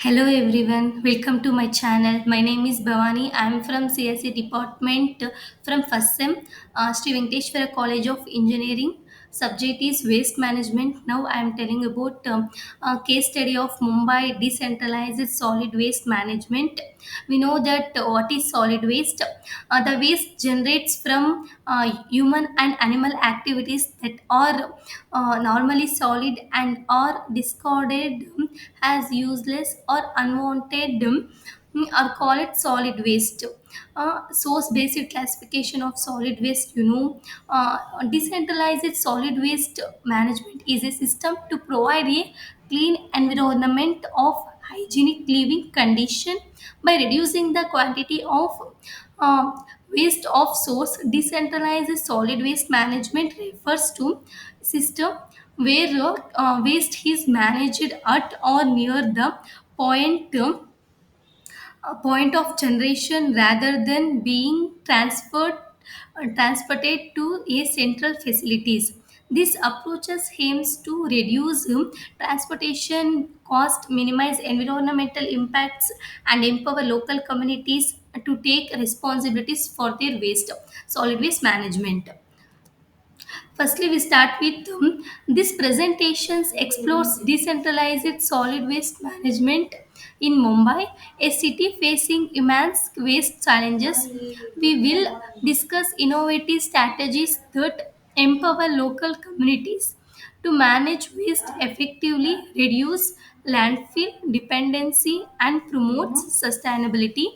Hello everyone, welcome to my channel. My name is Bhavani. I am from CSE department from first sem, Sri Venkateshwara College of Engineering. Subject is waste management. Now I am telling about a case study of Mumbai decentralized solid waste management. We know that what is solid waste. The waste generates from human and animal activities that are normally solid and are discarded as useless or unwanted are called solid waste. Source based classification of solid waste, decentralized solid waste management is a system to provide a clean environment of hygienic living condition by reducing the quantity of uh, waste of source. Decentralized solid waste management refers to system where waste is managed at or near the point point of generation rather than being transported to a central facilities. This approaches aims to reduce transportation cost, minimize environmental impacts, and empower local communities to take responsibilities for their waste, solid waste management. Firstly, we start with this presentations explores decentralized solid waste management in Mumbai, a city facing immense waste challenges. We will discuss innovative strategies that empower local communities to manage waste effectively, reduce landfill dependency, and promote sustainability.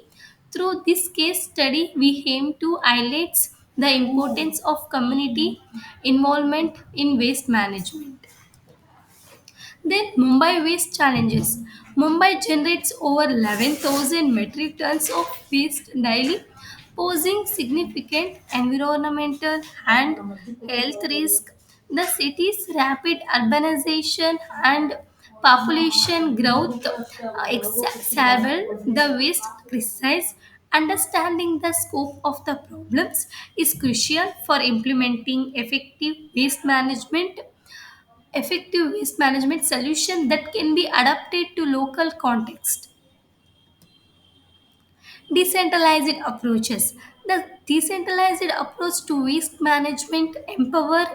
Through this case study, we aim to highlight the importance of community involvement in waste management. Then Mumbai waste challenges. Mumbai generates over 11,000 metric tons of waste daily, posing significant environmental and health risk. The city's rapid urbanization and population growth exacerbate the waste crisis. Understanding the scope of the problems is crucial for implementing effective waste management solution that can be adapted to local context. Decentralized approaches. The decentralized approach to waste management empower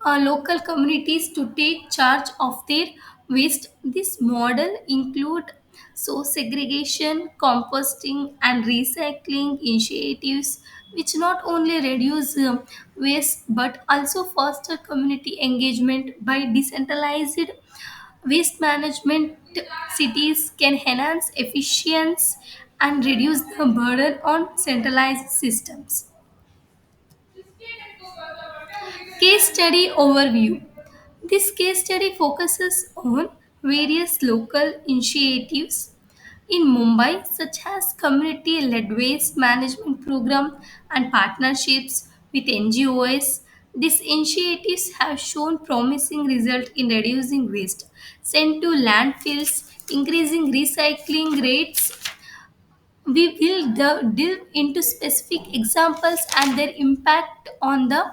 local communities to take charge of their waste. This model include source segregation, composting, and recycling initiatives, which not only reduce waste but also foster community engagement. By decentralized waste management, cities can enhance efficiency and reduce the burden on centralized systems. Case study overview. This case study focuses on various local initiatives in Mumbai, such as community led waste management program and partnerships with NGOs. These initiatives have shown promising results in reducing waste sent to landfills, increasing recycling rates. We will delve into specific examples and their impact on the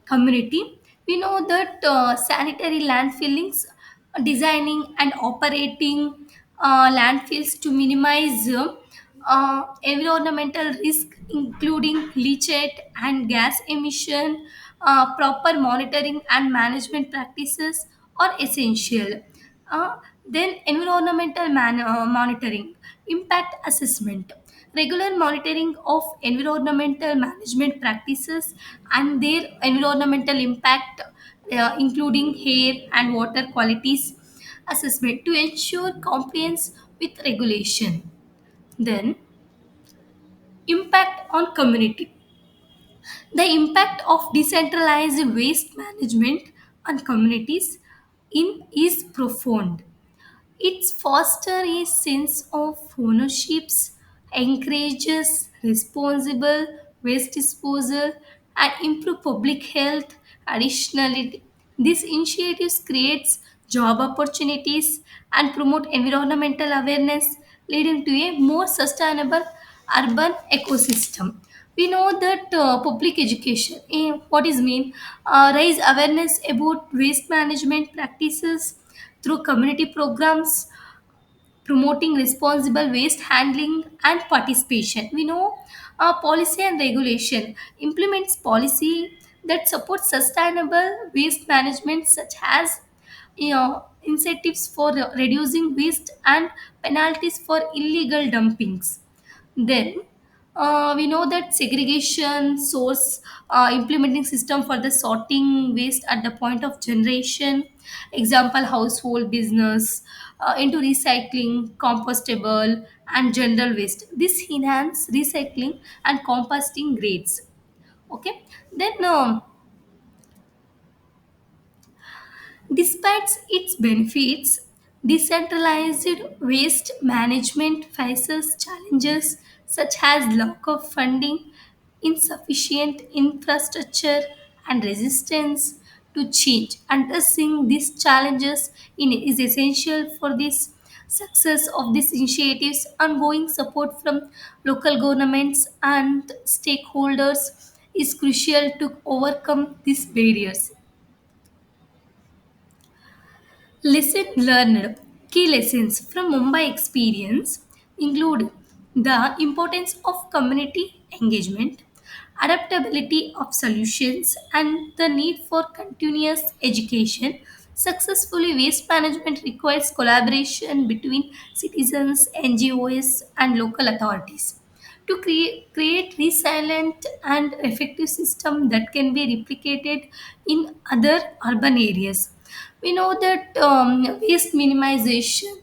community. We know that sanitary landfillings, designing and operating landfills to minimize environmental risk, including leachate and gas emission, proper monitoring and management practices are essential. Uh, then environmental monitoring, impact assessment, regular monitoring of environmental management practices and their environmental impact, including air and water qualities assessment to ensure compliance with regulation. Then impact on community. The impact of decentralized waste management on communities is profound. It fosters a sense of ownership, encourages responsible waste disposal, and improve public health. Additionally, this initiatives creates job opportunities and promote environmental awareness, leading to a more sustainable urban ecosystem. We know that public education, what is mean, raise awareness about waste management practices through community programs, promoting responsible waste handling and participation. We know policy and regulation implements policy that supports sustainable waste management, such as incentives for reducing waste and penalties for illegal dumpings. Then we know that segregation source, implementing system for the sorting waste at the point of generation, example household business, into recycling, compostable and general waste. This enhance recycling and composting grades. Okay. Then despite its benefits, decentralized waste management faces challenges such as lack of funding, insufficient infrastructure, and resistance to change. Addressing these challenges is essential for this success of these initiatives. Ongoing support from local governments and stakeholders is crucial to overcome these barriers. Lesson learned. Key lessons from Mumbai experience include the importance of community engagement, adaptability of solutions, and the need for continuous education. Successfully waste management requires collaboration between citizens, NGOs, and local authorities to create resilient and effective system that can be replicated in other urban areas. We know that waste minimization,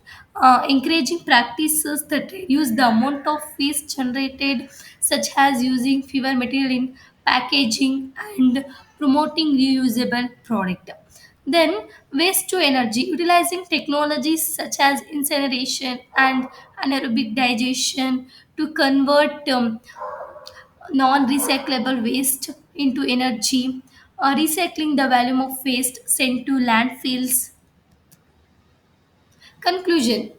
encouraging practices that reduce the amount of waste generated, such as using fewer material in packaging and promoting reusable product. Then waste to energy, utilizing technologies such as incineration and anaerobic digestion to convert non-recyclable waste into energy, recycling the volume of waste sent to landfills. Conclusion.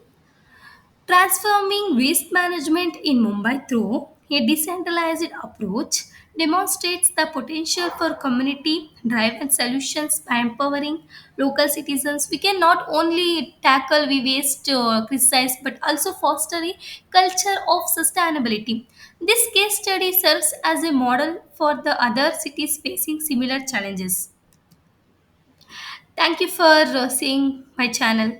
Transforming waste management in Mumbai through a decentralized approach demonstrates the potential for community driven solutions by empowering local citizens. We can not only tackle we waste crisis but also foster a culture of sustainability. This case study serves as a model for the other cities facing similar challenges. Thank you for seeing my channel.